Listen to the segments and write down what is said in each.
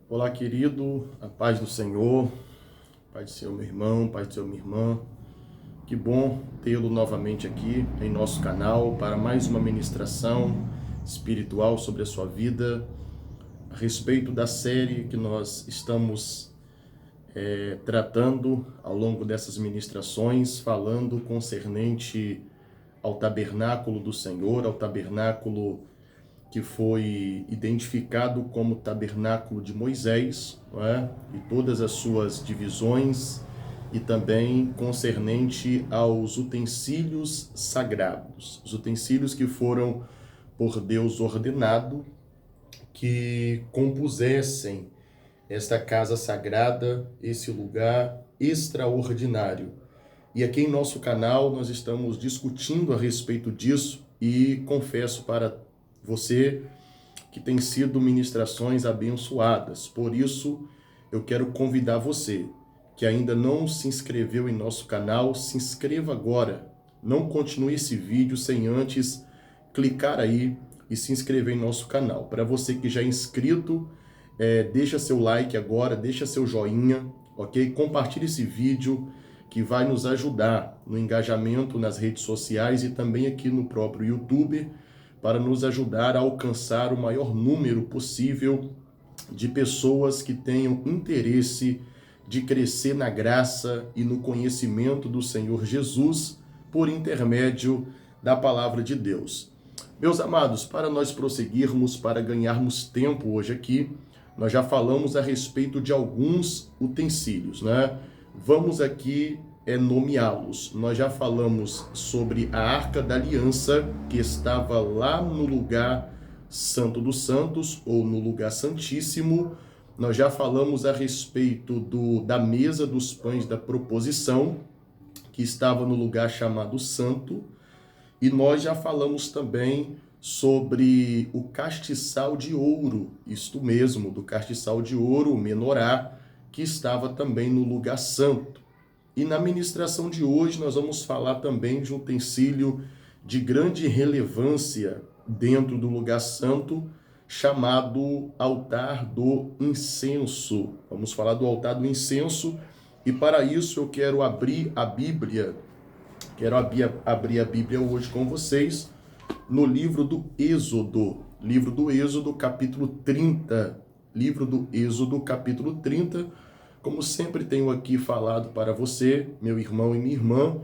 Olá, querido, a paz do Senhor, paz do Senhor, meu irmão, paz do Senhor, minha irmã. Que bom tê-lo novamente aqui em nosso canal para mais uma ministração espiritual sobre a sua vida, a respeito da série que nós estamos tratando ao longo dessas ministrações, falando concernente ao tabernáculo do Senhor, ao tabernáculo que foi identificado como tabernáculo de Moisés, não é? E todas as suas divisões, e também concernente aos utensílios sagrados, os utensílios que foram por Deus ordenado que compusessem esta casa sagrada, esse lugar extraordinário. E aqui em nosso canal nós estamos discutindo a respeito disso e confesso para você que tem sido ministrações abençoadas. Por isso, eu quero convidar você que ainda não se inscreveu em nosso canal, se inscreva agora. Não continue esse vídeo sem antes clicar aí e se inscrever em nosso canal. Para você que já é inscrito, deixa seu like agora, deixa seu joinha, ok? Compartilhe esse vídeo que vai nos ajudar no engajamento nas redes sociais e também aqui no próprio YouTube, para nos ajudar a alcançar o maior número possível de pessoas que tenham interesse de crescer na graça e no conhecimento do Senhor Jesus por intermédio da palavra de Deus. Meus amados, para nós prosseguirmos, para ganharmos tempo hoje aqui, nós já respeito de alguns utensílios, né? Vamos aqui nomeá-los. Nós já falamos sobre a Arca da Aliança, que estava lá no lugar Santo dos Santos, ou no lugar Santíssimo. Nós já falamos a respeito da mesa dos pães da proposição, que estava no lugar chamado Santo. E nós já falamos também sobre o castiçal de ouro, isto mesmo, do castiçal de ouro, o menorá, que estava também no lugar santo. E na ministração de hoje nós vamos falar também de um utensílio de grande relevância dentro do lugar santo, chamado altar do incenso. Vamos falar do altar do incenso, e para isso eu quero abrir a Bíblia. Quero abrir a Bíblia hoje com vocês no livro do Êxodo, capítulo 30. Livro do Êxodo, capítulo 30. Como sempre tenho aqui falado para você, meu irmão e minha irmã,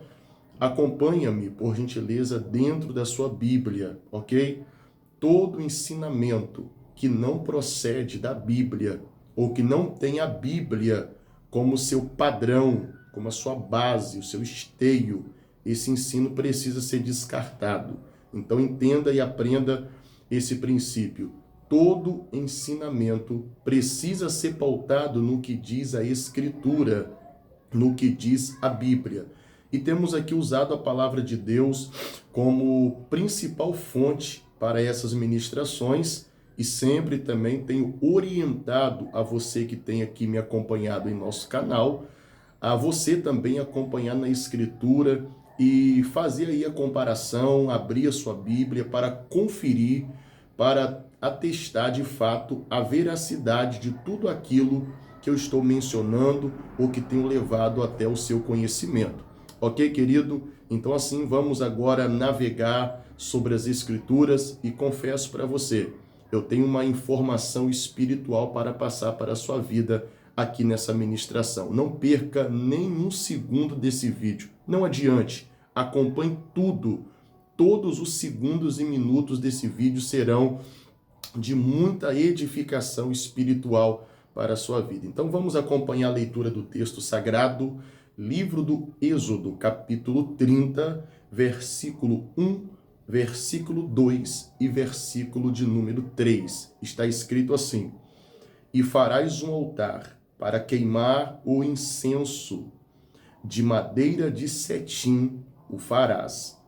acompanha-me, por gentileza, dentro da sua Bíblia, ok? Todo ensinamento que não procede da Bíblia, ou que não tem a Bíblia como seu padrão, como a sua base, o seu esteio, esse ensino precisa ser descartado. Então entenda e aprenda esse princípio. Todo ensinamento precisa ser pautado no que diz a Escritura, no que diz a Bíblia. E temos aqui usado a palavra de Deus como principal fonte para essas ministrações, e sempre também tenho orientado a você que tem aqui me acompanhado em nosso canal, a você também acompanhar na Escritura e fazer aí a comparação, abrir a sua Bíblia para conferir, para atestar de fato a veracidade de tudo aquilo que eu estou mencionando ou que tenho levado até o seu conhecimento. Ok, querido? Então assim vamos agora navegar sobre as Escrituras, e confesso para você, eu tenho uma informação espiritual para passar para a sua vida aqui nessa ministração. Não perca nenhum segundo desse vídeo. Não adiante, acompanhe tudo. Todos os segundos e minutos desse vídeo serão de muita edificação espiritual para a sua vida. Então vamos acompanhar a leitura do texto sagrado, livro do Êxodo, capítulo 30, versículo 1, versículo 2 e versículo de número 3. Está escrito assim: E farás um altar para queimar o incenso, de madeira de cetim o farás.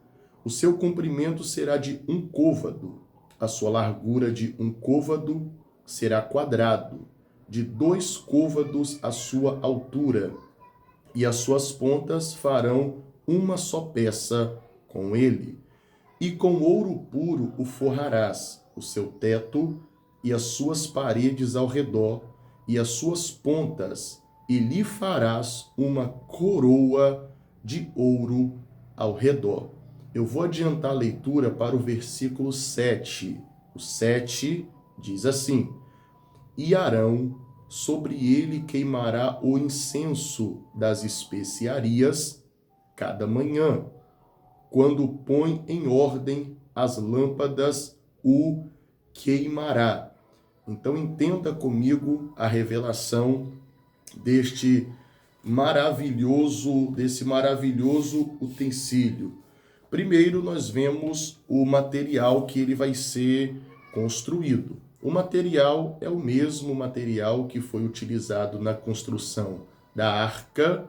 O seu comprimento será de 1 côvado, a sua largura de 1 côvado será quadrado, de 2 côvados a sua altura, e as suas pontas farão uma só peça com ele. E com ouro puro o forrarás, o seu teto e as suas paredes ao redor, e as suas pontas, e lhe farás uma coroa de ouro ao redor. Eu vou adiantar a leitura para o versículo 7. O 7 diz assim: E Arão sobre ele queimará o incenso das especiarias cada manhã. Quando põe em ordem as lâmpadas, o queimará. Então entenda comigo a revelação desse maravilhoso utensílio. Primeiro nós vemos o material que ele vai ser construído. O material é o mesmo material que foi utilizado na construção da arca,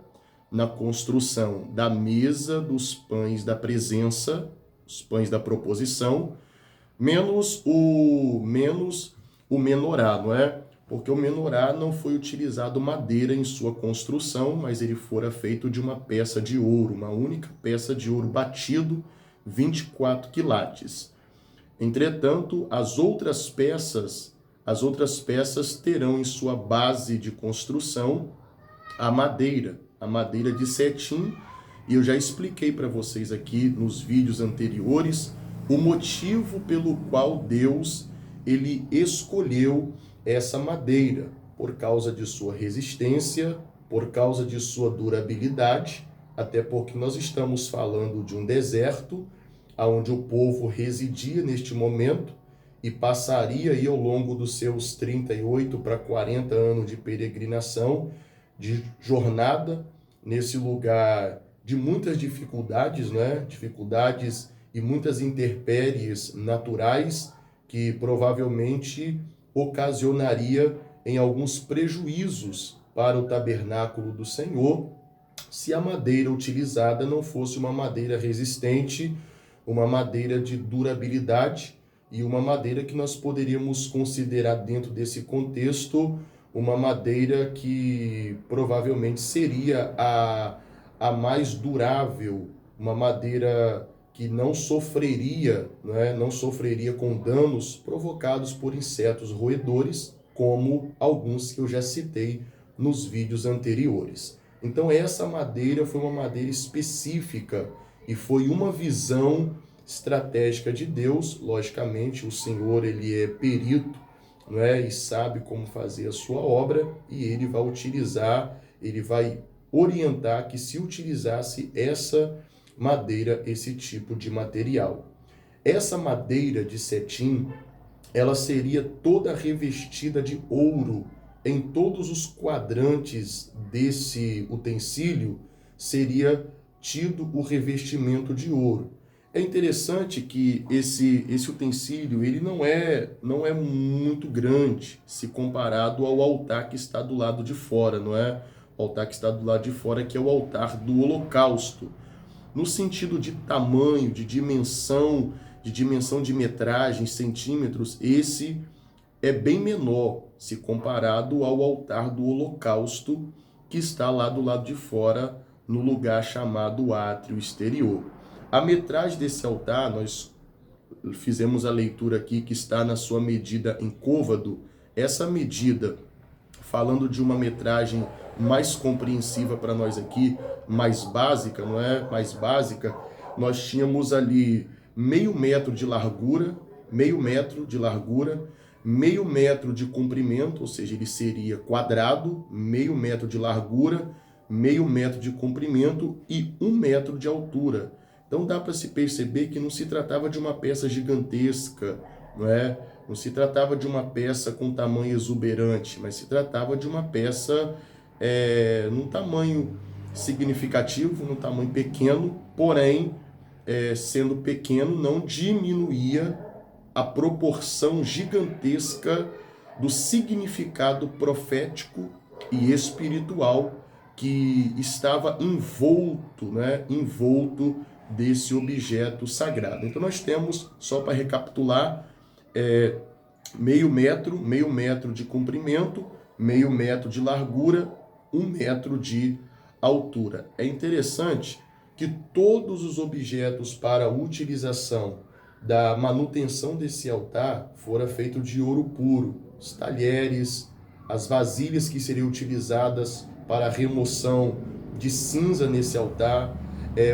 na construção da mesa dos pães da presença, os pães da proposição, menos o menorá, não é? Porque o menorá não foi utilizado madeira em sua construção, mas ele fora feito de uma peça de ouro, uma única peça de ouro batido, 24 quilates. Entretanto, as outras peças terão em sua base de construção a madeira de cetim, e eu já expliquei para vocês aqui nos vídeos anteriores o motivo pelo qual Deus ele escolheu essa madeira, por causa de sua resistência, por causa de sua durabilidade, até porque nós estamos falando de um deserto, onde o povo residia neste momento e passaria aí ao longo dos seus 38 para 40 anos de peregrinação, de jornada, nesse lugar de muitas dificuldades, né? Dificuldades e muitas intempéries naturais que provavelmente ocasionaria em alguns prejuízos para o tabernáculo do Senhor, se a madeira utilizada não fosse uma madeira resistente, uma madeira de durabilidade e uma madeira que nós poderíamos considerar dentro desse contexto uma madeira que provavelmente seria a mais durável, uma madeira que não sofreria, não sofreria com danos provocados por insetos roedores, como alguns que eu já citei nos vídeos anteriores. Então essa madeira foi uma madeira específica e foi uma visão estratégica de Deus. Logicamente, o Senhor ele é perito, e sabe como fazer a sua obra, e ele vai utilizar, ele vai orientar que se utilizasse essa madeira, esse tipo de material. Essa madeira de cetim, ela seria toda revestida de ouro. Em todos os quadrantes desse utensílio seria tido o revestimento de ouro. É interessante que esse utensílio ele não é muito grande se comparado ao altar que está do lado de fora, não é? O altar que está do lado de fora, que é o altar do holocausto. No sentido de tamanho, de dimensão de metragem, centímetros, esse é bem menor se comparado ao altar do holocausto que está lá do lado de fora, no lugar chamado átrio exterior. A metragem desse altar, nós fizemos a leitura aqui que está na sua medida em côvado. Essa medida, falando de uma metragem mais compreensiva para nós aqui, mais básica, não é? Mais básica, nós tínhamos ali meio metro de largura, meio metro de comprimento, ou seja, ele seria quadrado, meio metro de largura, meio metro de comprimento e 1 metro de altura. Então dá para se perceber que não se tratava de uma peça gigantesca, não é? Não se tratava de uma peça com tamanho exuberante, mas se tratava de uma peça num tamanho significativo, num tamanho pequeno, porém, sendo pequeno, não diminuía a proporção gigantesca do significado profético e espiritual que estava envolto desse objeto sagrado. Então nós temos, só para recapitular, meio metro de comprimento, meio metro de largura, 1 metro de altura. É interessante que todos os objetos para a utilização da manutenção desse altar foram feitos de ouro puro. Os talheres, as vasilhas que seriam utilizadas para a remoção de cinza nesse altar,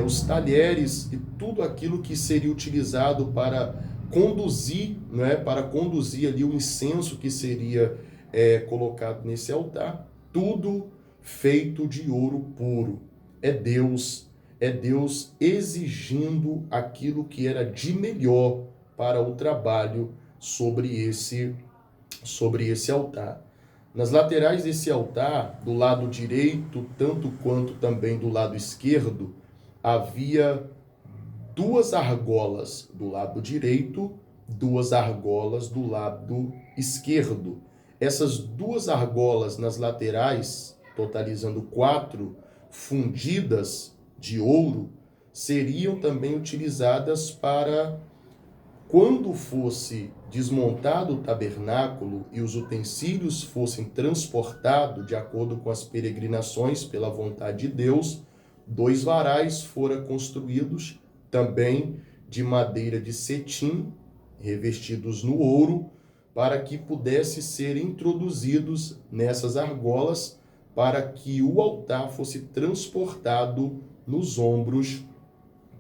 os talheres e tudo aquilo que seria utilizado para conduzir, né, para conduzir ali o incenso que seria colocado nesse altar, tudo feito de ouro puro. É Deus exigindo aquilo que era de melhor para o trabalho sobre esse altar. Nas laterais desse altar, do lado direito, tanto quanto também do lado esquerdo, havia 2 argolas do lado direito, 2 argolas do lado esquerdo. Essas 2 argolas nas laterais, totalizando 4, fundidas de ouro, seriam também utilizadas para, quando fosse desmontado o tabernáculo e os utensílios fossem transportados de acordo com as peregrinações pela vontade de Deus, 2 varais foram construídos também de madeira de cetim, revestidos no ouro, para que pudesse ser introduzidos nessas argolas, para que o altar fosse transportado nos ombros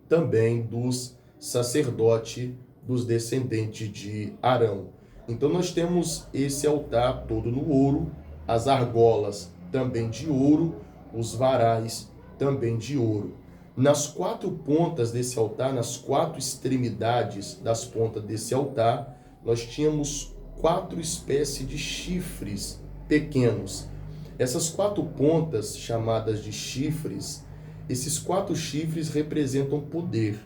também dos sacerdotes, dos descendentes de Arão. Então nós temos esse altar todo no ouro, as argolas também de ouro, os varais também de ouro. Nas 4 pontas desse altar, nas 4 extremidades das pontas desse altar, nós tínhamos 4 espécies de chifres pequenos. Essas 4 pontas, chamadas de chifres, esses 4 chifres representam poder,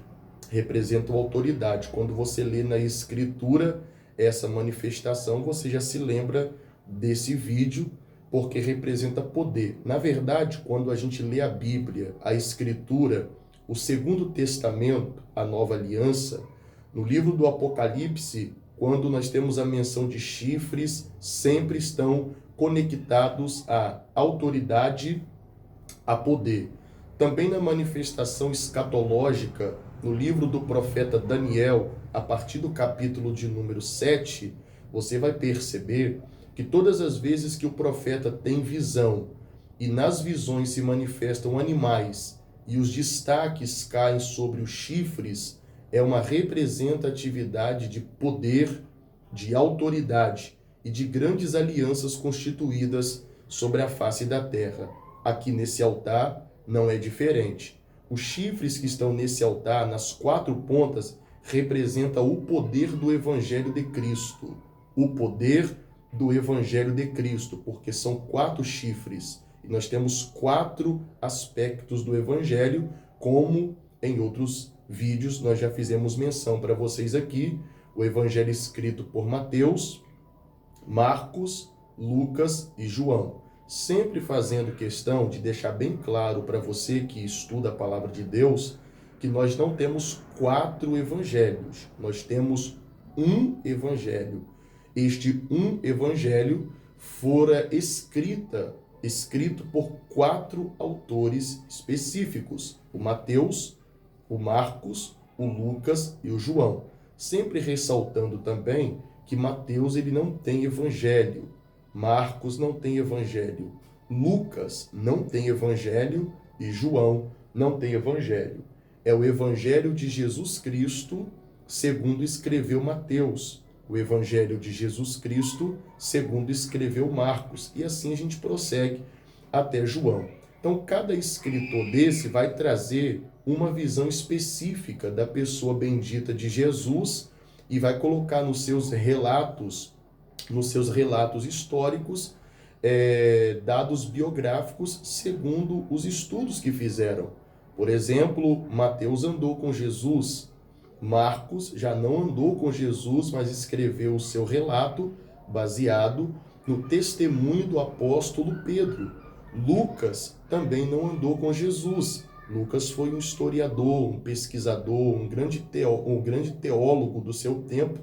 representam autoridade. Quando você lê na Escritura essa manifestação, você já se lembra desse vídeo, porque representa poder. Na verdade, quando a gente lê a Bíblia, a Escritura, o Segundo Testamento, a Nova Aliança, no livro do Apocalipse, quando nós temos a menção de chifres, sempre estão conectados à autoridade, a poder. Também na manifestação escatológica, no livro do profeta Daniel, a partir do capítulo de número 7, você vai perceber que todas as vezes que o profeta tem visão e nas visões se manifestam animais e os destaques caem sobre os chifres, é uma representatividade de poder, de autoridade e de grandes alianças constituídas sobre a face da terra. Aqui nesse altar não é diferente. Os chifres que estão nesse altar, nas 4 pontas, representam o poder do Evangelho de Cristo. O poder do Evangelho de Cristo, porque são 4 chifres. E nós temos 4 aspectos do Evangelho, como em outros vídeos nós já fizemos menção para vocês aqui. O Evangelho escrito por Mateus, Marcos, Lucas e João. Sempre fazendo questão de deixar bem claro para você que estuda a palavra de Deus, que nós não temos 4 evangelhos, nós temos um evangelho. Este um evangelho fora escrito por 4 autores específicos: o Mateus, o Marcos, o Lucas e o João. Sempre ressaltando também que Mateus ele não tem evangelho, Marcos não tem evangelho, Lucas não tem evangelho e João não tem evangelho. É o evangelho de Jesus Cristo, segundo escreveu Mateus, o evangelho de Jesus Cristo, segundo escreveu Marcos, e assim a gente prossegue até João. Então, cada escritor desse vai trazer uma visão específica da pessoa bendita de Jesus e vai colocar nos seus relatos históricos, dados biográficos segundo os estudos que fizeram. Por exemplo, Mateus andou com Jesus, Marcos já não andou com Jesus, mas escreveu o seu relato baseado no testemunho do apóstolo Pedro. Lucas também não andou com Jesus. Lucas foi um historiador, um pesquisador, um grande teólogo do seu tempo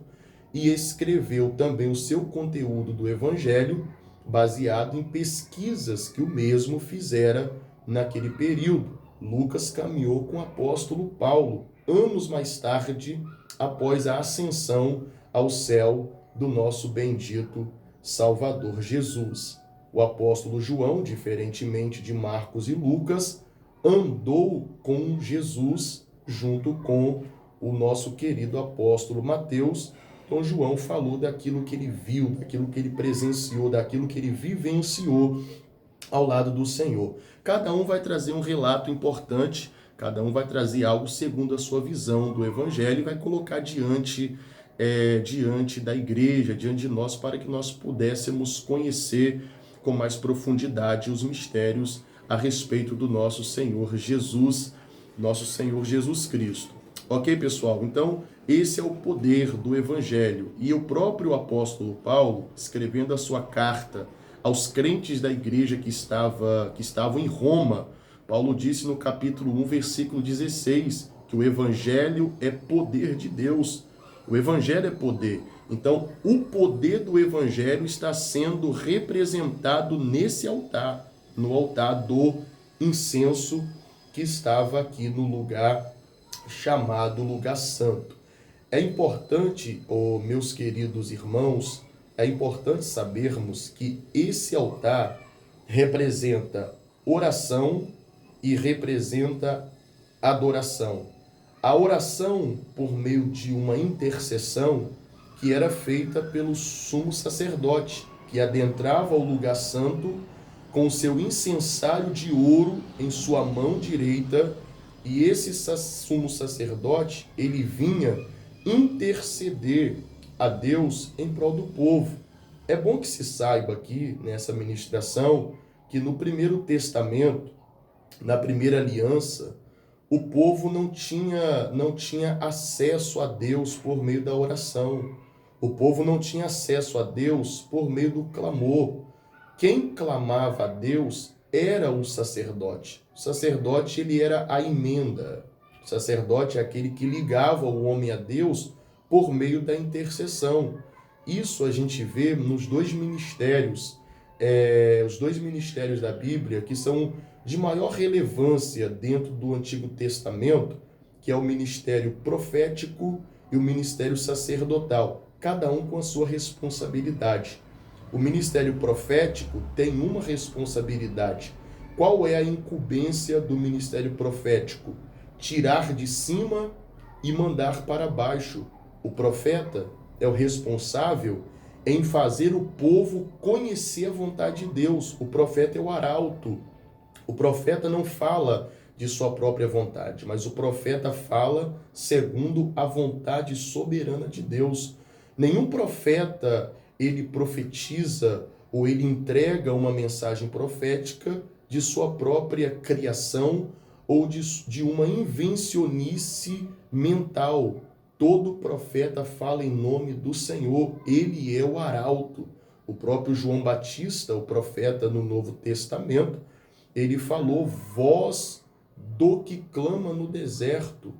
e escreveu também o seu conteúdo do Evangelho baseado em pesquisas que o mesmo fizera naquele período. Lucas caminhou com o apóstolo Paulo, anos mais tarde, após a ascensão ao céu do nosso bendito Salvador Jesus. O apóstolo João, diferentemente de Marcos e Lucas, andou com Jesus junto com o nosso querido apóstolo Mateus. Então João falou daquilo que ele viu, daquilo que ele presenciou, daquilo que ele vivenciou ao lado do Senhor. Cada um vai trazer um relato importante, cada um vai trazer algo segundo a sua visão do Evangelho e vai colocar diante da igreja, diante de nós, para que nós pudéssemos conhecer com mais profundidade os mistérios a respeito do nosso Senhor Jesus Cristo. Ok, pessoal? Então, esse é o poder do Evangelho. E o próprio apóstolo Paulo, escrevendo a sua carta aos crentes da igreja que estavam em Roma, Paulo disse no capítulo 1, versículo 16, que o Evangelho é poder de Deus. O Evangelho é poder. Então, o poder do Evangelho está sendo representado nesse altar, no altar do incenso que estava aqui no lugar chamado Lugar Santo. É importante, meus queridos irmãos, é importante sabermos que esse altar representa oração e representa adoração. A oração por meio de uma intercessão que era feita pelo sumo sacerdote, que adentrava o lugar santo com seu incensário de ouro em sua mão direita, e esse sumo sacerdote, ele vinha interceder a Deus em prol do povo. É bom que se saiba aqui, nessa ministração, que no Primeiro Testamento, na Primeira Aliança, o povo não tinha acesso a Deus por meio da oração. O povo não tinha acesso a Deus por meio do clamor. Quem clamava a Deus era o sacerdote. O sacerdote, ele era a emenda. O sacerdote é aquele que ligava o homem a Deus por meio da intercessão. Isso a gente vê nos dois ministérios, os dois ministérios da Bíblia, que são de maior relevância dentro do Antigo Testamento, que é o ministério profético e o ministério sacerdotal, cada um com a sua responsabilidade. O ministério profético tem uma responsabilidade. Qual é a incumbência do ministério profético? Tirar de cima e mandar para baixo. O profeta é o responsável em fazer o povo conhecer a vontade de Deus. O profeta é o arauto. O profeta não fala de sua própria vontade, mas o profeta fala segundo a vontade soberana de Deus. Nenhum profeta, ele profetiza ou ele entrega uma mensagem profética de sua própria criação ou de uma invencionice mental. Todo profeta fala em nome do Senhor, ele é o arauto. O próprio João Batista, o profeta no Novo Testamento, ele falou voz do que clama no deserto.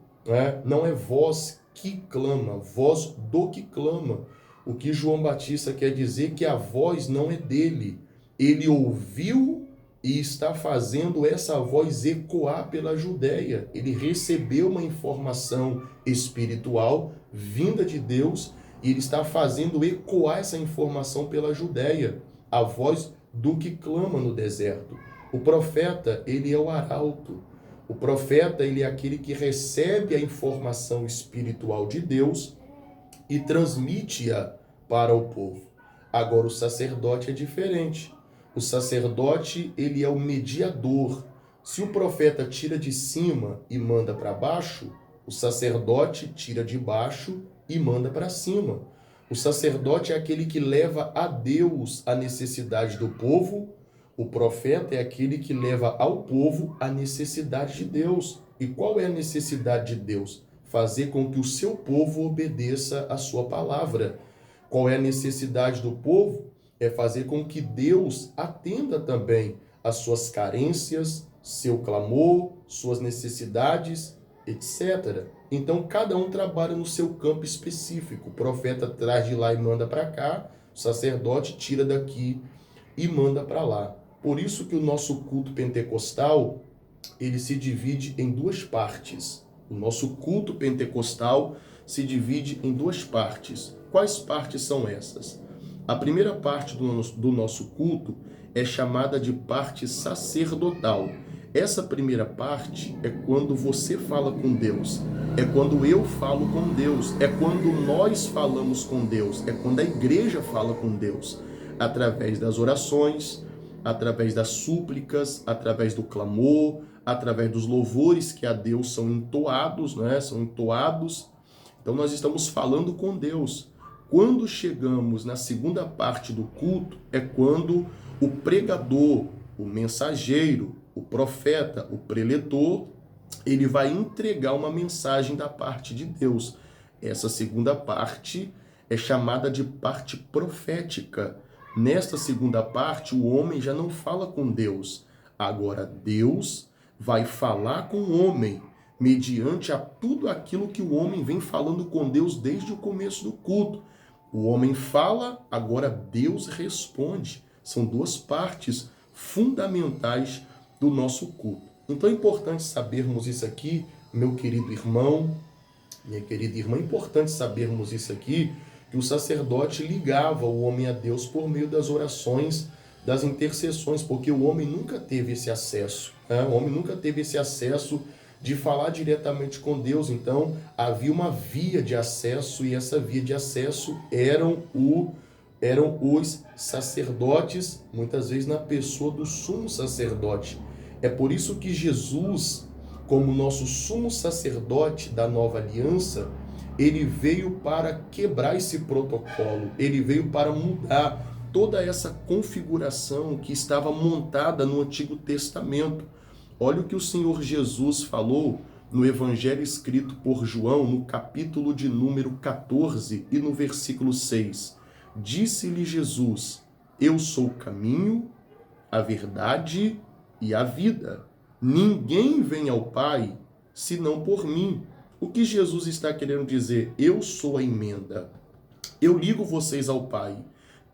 Não é voz que clama, voz do que clama. O que João Batista quer dizer que a voz não é dele. Ele ouviu e está fazendo essa voz ecoar pela Judéia. Ele recebeu uma informação espiritual vinda de Deus e ele está fazendo ecoar essa informação pela Judéia. A voz do que clama no deserto. O profeta, ele é o arauto. O profeta, ele é aquele que recebe a informação espiritual de Deus e transmite-a para o povo. Agora, o sacerdote é diferente. O sacerdote, ele é o mediador. Se o profeta tira de cima e manda para baixo, o sacerdote tira de baixo e manda para cima. O sacerdote é aquele que leva a Deus a necessidade do povo. O profeta é aquele que leva ao povo a necessidade de Deus. E qual é a necessidade de Deus? Fazer com que o seu povo obedeça a sua palavra. Qual é a necessidade do povo? É fazer com que Deus atenda também às suas carências, seu clamor, suas necessidades, etc. Então, cada um trabalha no seu campo específico. O profeta traz de lá e manda para cá, o sacerdote tira daqui e manda para lá. Por isso que o nosso culto pentecostal, ele se divide em duas partes. O nosso culto pentecostal se divide em duas partes. Quais partes são essas? A primeira parte do nosso culto é chamada de parte sacerdotal. Essa primeira parte é quando você fala com Deus, é quando eu falo com Deus, é quando nós falamos com Deus, é quando a igreja fala com Deus, através das orações, através das súplicas, através do clamor, através dos louvores que a Deus são entoados, né? São entoados. Então nós estamos falando com Deus. Quando chegamos na segunda parte do culto, é quando o pregador, o mensageiro, o profeta, o preletor, ele vai entregar uma mensagem da parte de Deus. Essa segunda parte é chamada de parte profética. Nesta segunda parte, o homem já não fala com Deus. Agora Deus vai falar com o homem, mediante a tudo aquilo que o homem vem falando com Deus desde o começo do culto. O homem fala, agora Deus responde. São duas partes fundamentais do nosso culto. Então é importante sabermos isso aqui, meu querido irmão, minha querida irmã, é importante sabermos isso aqui, que o sacerdote ligava o homem a Deus por meio das orações, das intercessões, porque o homem nunca teve esse acesso, né? O homem nunca teve esse acesso de falar diretamente com Deus. Então havia uma via de acesso, e essa via de acesso eram os sacerdotes, muitas vezes na pessoa do sumo sacerdote. É por isso que Jesus, como nosso sumo sacerdote da nova aliança, ele veio para quebrar esse protocolo, ele veio para mudar toda essa configuração que estava montada no Antigo Testamento. Olha o que o Senhor Jesus falou no Evangelho escrito por João, no capítulo de número 14 e no versículo 6. Disse-lhe Jesus: eu sou o caminho, a verdade e a vida. Ninguém vem ao Pai senão por mim. O que Jesus está querendo dizer? Eu sou a emenda. Eu ligo vocês ao Pai.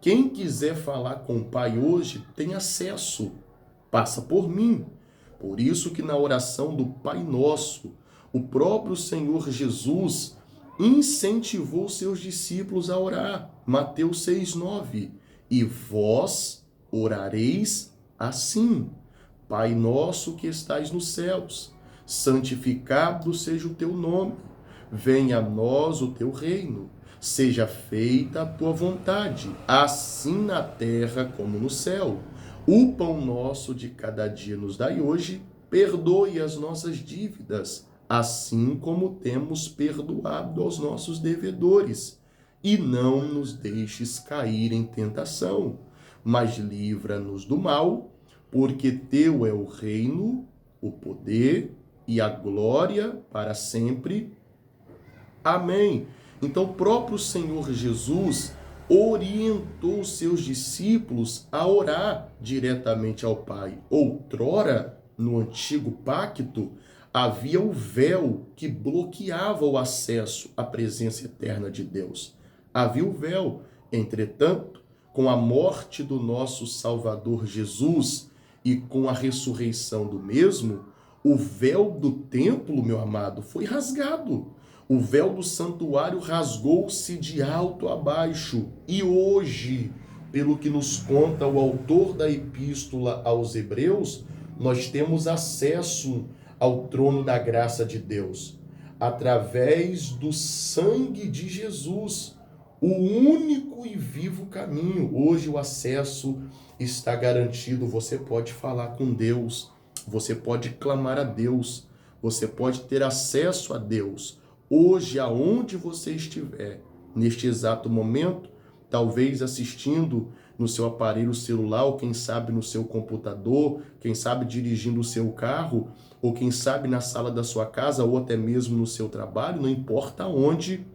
Quem quiser falar com o Pai hoje tem acesso. Passa por mim. Por isso que na oração do Pai Nosso, o próprio Senhor Jesus incentivou seus discípulos a orar. Mateus 6,9. E vós orareis assim: Pai nosso que estais nos céus, santificado seja o teu nome. Venha a nós o teu reino. Seja feita a tua vontade, assim na terra como no céu. O pão nosso de cada dia nos dai hoje. Perdoe as nossas dívidas, assim como temos perdoado aos nossos devedores. E não nos deixes cair em tentação, mas livra-nos do mal, porque teu é o reino, o poder e a glória para sempre. Amém. Então o próprio Senhor Jesus orientou os seus discípulos a orar diretamente ao Pai. Outrora, no antigo pacto, havia o véu que bloqueava o acesso à presença eterna de Deus. Havia o véu. Entretanto, com a morte do nosso Salvador Jesus e com a ressurreição do mesmo, o véu do templo, meu amado, foi rasgado. O véu do santuário rasgou-se de alto a baixo. E hoje, pelo que nos conta o autor da epístola aos Hebreus, nós temos acesso ao trono da graça de Deus, através do sangue de Jesus, o único e vivo caminho. Hoje o acesso está garantido. Você pode falar com Deus, você pode clamar a Deus, você pode ter acesso a Deus. Hoje, aonde você estiver, neste exato momento, talvez assistindo no seu aparelho celular, ou quem sabe no seu computador, quem sabe dirigindo o seu carro, ou quem sabe na sala da sua casa, ou até mesmo no seu trabalho, não importa onde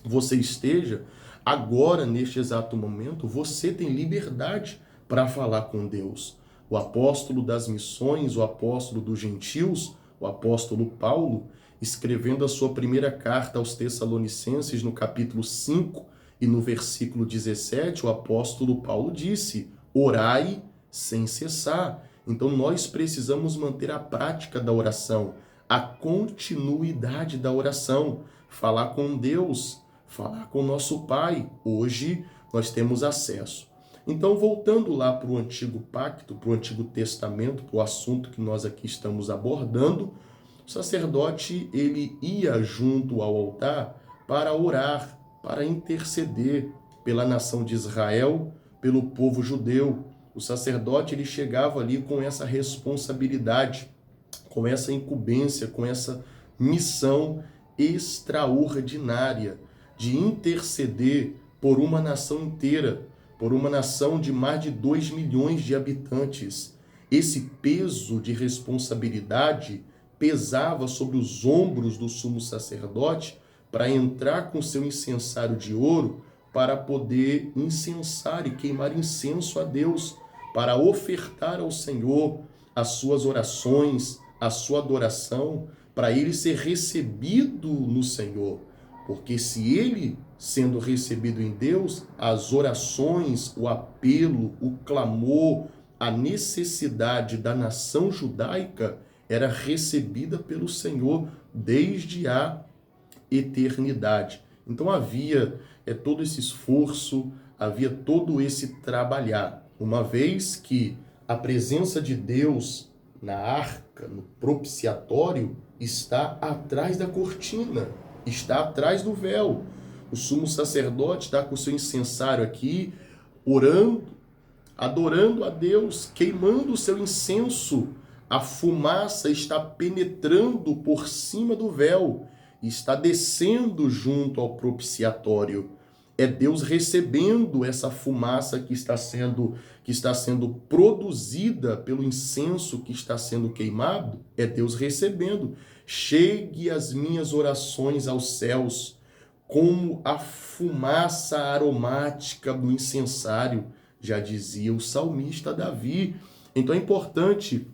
você esteja, agora, neste exato momento, você tem liberdade para falar com Deus. O apóstolo das missões, o apóstolo dos gentios, o apóstolo Paulo, escrevendo a sua primeira carta aos Tessalonicenses, no capítulo 5 e no versículo 17, o apóstolo Paulo disse: orai sem cessar. Então nós precisamos manter a prática da oração, a continuidade da oração, falar com Deus, falar com nosso Pai. Hoje nós temos acesso. Então, voltando lá para o Antigo Pacto, para o Antigo Testamento, para o assunto que nós aqui estamos abordando, o sacerdote ele ia junto ao altar para orar, para interceder pela nação de Israel, pelo povo judeu. O sacerdote ele chegava ali com essa responsabilidade, com essa incumbência, com essa missão extraordinária de interceder por uma nação inteira, por uma nação de mais de 2 milhões de habitantes. Esse peso de responsabilidade pesava sobre os ombros do sumo sacerdote para entrar com seu incensário de ouro para poder incensar e queimar incenso a Deus, para ofertar ao Senhor as suas orações, a sua adoração, para ele ser recebido no Senhor. Porque se ele, sendo recebido em Deus, as orações, o apelo, o clamor, a necessidade da nação judaica era recebida pelo Senhor desde a eternidade. Então havia todo esse esforço, havia todo esse trabalhar, uma vez que a presença de Deus na arca, no propiciatório, está atrás da cortina, está atrás do véu. O sumo sacerdote está com o seu incensário aqui, orando, adorando a Deus, queimando o seu incenso. A fumaça está penetrando por cima do véu, está descendo junto ao propiciatório. É Deus recebendo essa fumaça que está sendo produzida pelo incenso que está sendo queimado. É Deus recebendo. Chegue as minhas orações aos céus, como a fumaça aromática do incensário, já dizia o salmista Davi. Então é importante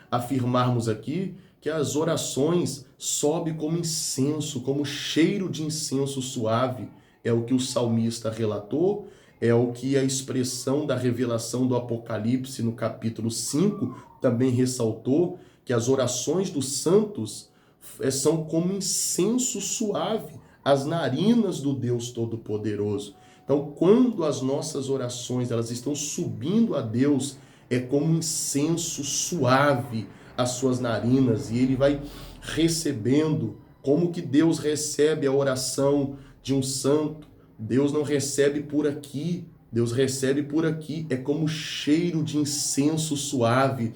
afirmarmos aqui que as orações sobem como incenso, como cheiro de incenso suave. É o que o salmista relatou, é o que a expressão da revelação do Apocalipse no capítulo 5 também ressaltou, que as orações dos santos são como incenso suave, as narinas do Deus Todo-Poderoso. Então, quando as nossas orações elas estão subindo a Deus, é como um incenso suave as suas narinas, e ele vai recebendo, como que Deus recebe a oração de um santo. Deus não recebe por aqui, Deus recebe por aqui, é como cheiro de incenso suave,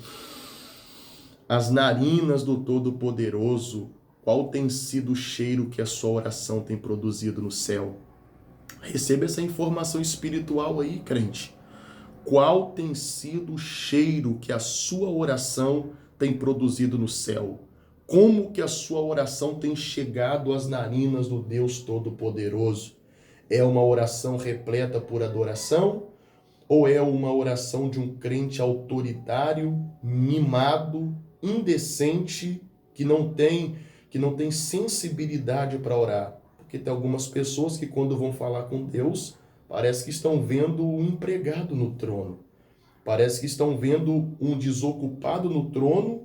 as narinas do Todo-Poderoso. Qual tem sido o cheiro que a sua oração tem produzido no céu? Receba essa informação espiritual aí, crente. Qual tem sido o cheiro que a sua oração tem produzido no céu? Como que a sua oração tem chegado às narinas do Deus Todo-Poderoso? É uma oração repleta por adoração? Ou é uma oração de um crente autoritário, mimado, indecente, que não tem sensibilidade para orar? Porque tem algumas pessoas que quando vão falar com Deus, parece que estão vendo um empregado no trono. Parece que estão vendo um desocupado no trono,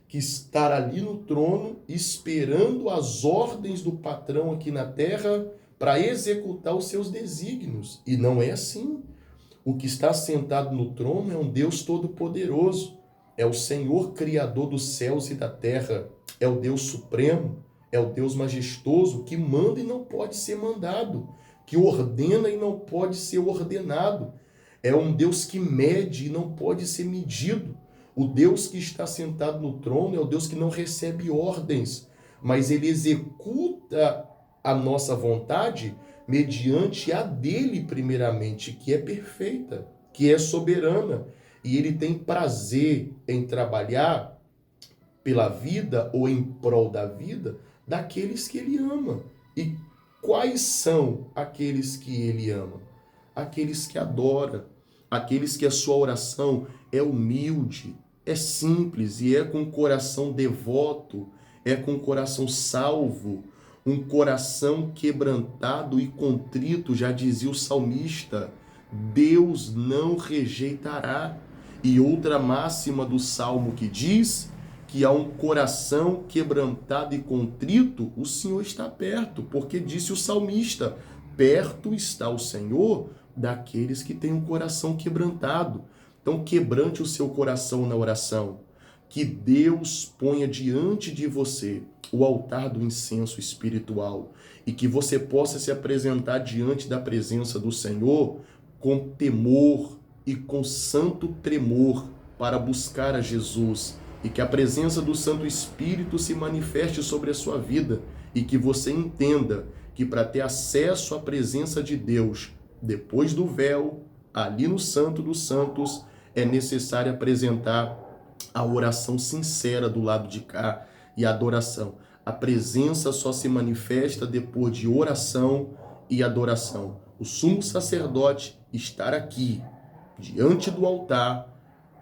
que está ali no trono, esperando as ordens do patrão aqui na terra para executar os seus desígnios. E não é assim. O que está sentado no trono é um Deus Todo-Poderoso. É o Senhor Criador dos céus e da terra. É o Deus Supremo. É o Deus Majestoso que manda e não pode ser mandado, que ordena e não pode ser ordenado. É um Deus que mede e não pode ser medido. O Deus que está sentado no trono é o Deus que não recebe ordens, mas ele executa a nossa vontade mediante a dele primeiramente, que é perfeita, que é soberana. E ele tem prazer em trabalhar pela vida ou em prol da vida daqueles que ele ama. E quais são aqueles que ele ama? Aqueles que adora, aqueles que a sua oração é humilde, é simples e é com coração devoto, é com coração salvo, um coração quebrantado e contrito, já dizia o salmista, Deus não rejeitará. E outra máxima do Salmo que diz que a um coração quebrantado e contrito, o Senhor está perto, porque disse o salmista, perto está o Senhor daqueles que têm um coração quebrantado. Então, quebrante o seu coração na oração. Que Deus ponha diante de você o altar do incenso espiritual e que você possa se apresentar diante da presença do Senhor com temor e com santo tremor para buscar a Jesus e que a presença do Santo Espírito se manifeste sobre a sua vida e que você entenda que para ter acesso à presença de Deus, depois do véu, ali no Santo dos Santos, é necessário apresentar a oração sincera do lado de cá e a adoração. A presença só se manifesta depois de oração e adoração. O sumo sacerdote estar aqui, diante do altar,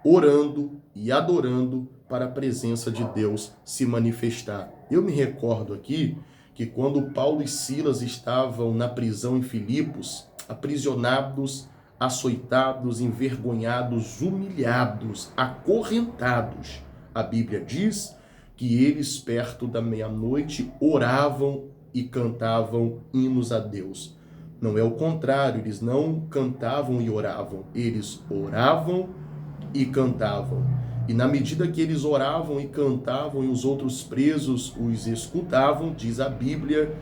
orando e adorando para a presença de Deus se manifestar. Eu me recordo aqui que quando Paulo e Silas estavam na prisão em Filipos, aprisionados, açoitados, envergonhados, humilhados, acorrentados, a Bíblia diz que eles, perto da meia-noite, oravam e cantavam hinos a Deus. Não é o contrário, eles não cantavam e oravam, eles oravam e cantavam. E na medida que eles oravam e cantavam e os outros presos os escutavam, diz a Bíblia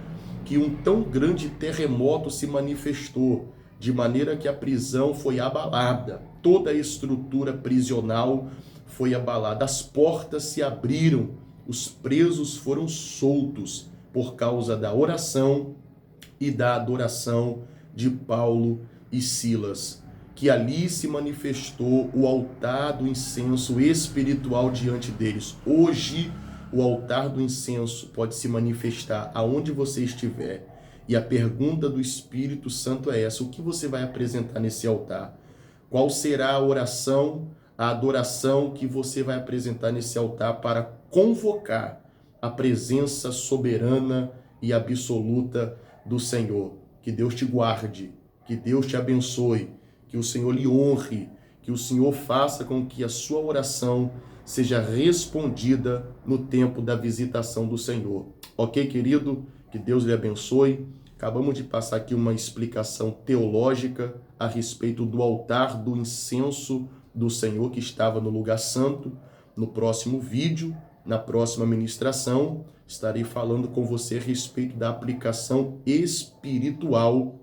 que um tão grande terremoto se manifestou, de maneira que a prisão foi abalada, toda a estrutura prisional foi abalada, as portas se abriram, os presos foram soltos por causa da oração e da adoração de Paulo e Silas, que ali se manifestou o altar do incenso espiritual diante deles. Hoje, o altar do incenso pode se manifestar aonde você estiver. E a pergunta do Espírito Santo é essa: o que você vai apresentar nesse altar? Qual será a oração, a adoração que você vai apresentar nesse altar para convocar a presença soberana e absoluta do Senhor? Que Deus te guarde, que Deus te abençoe, que o Senhor lhe honre, que o Senhor faça com que a sua oração seja respondida no tempo da visitação do Senhor. Ok, querido? Que Deus lhe abençoe. Acabamos de passar aqui uma explicação teológica a respeito do altar do incenso do Senhor que estava no lugar santo. No próximo vídeo, na próxima ministração, estarei falando com você a respeito da aplicação espiritual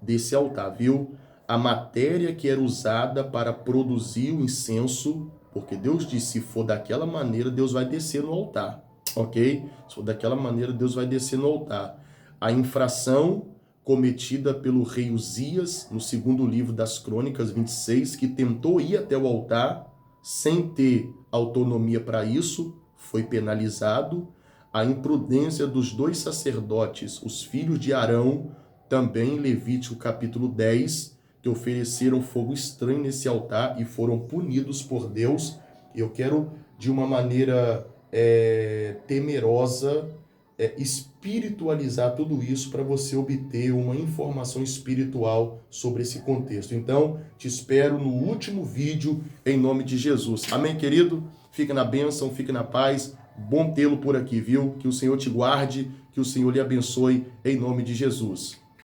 desse altar, viu? A matéria que era usada para produzir o incenso, porque Deus disse, se for daquela maneira, Deus vai descer no altar. Ok? Se for daquela maneira, Deus vai descer no altar. A infração cometida pelo rei Uzias, no segundo livro das Crônicas 26, que tentou ir até o altar sem ter autonomia para isso, foi penalizado. A imprudência dos dois sacerdotes, os filhos de Arão, também em Levítico capítulo 10, que ofereceram fogo estranho nesse altar e foram punidos por Deus. Eu quero, de uma maneira temerosa, espiritualizar tudo isso para você obter uma informação espiritual sobre esse contexto. Então, te espero no último vídeo, em nome de Jesus. Amém, querido? Fica na bênção, fica na paz. Bom tê-lo por aqui, viu? Que o Senhor te guarde, que o Senhor lhe abençoe, em nome de Jesus.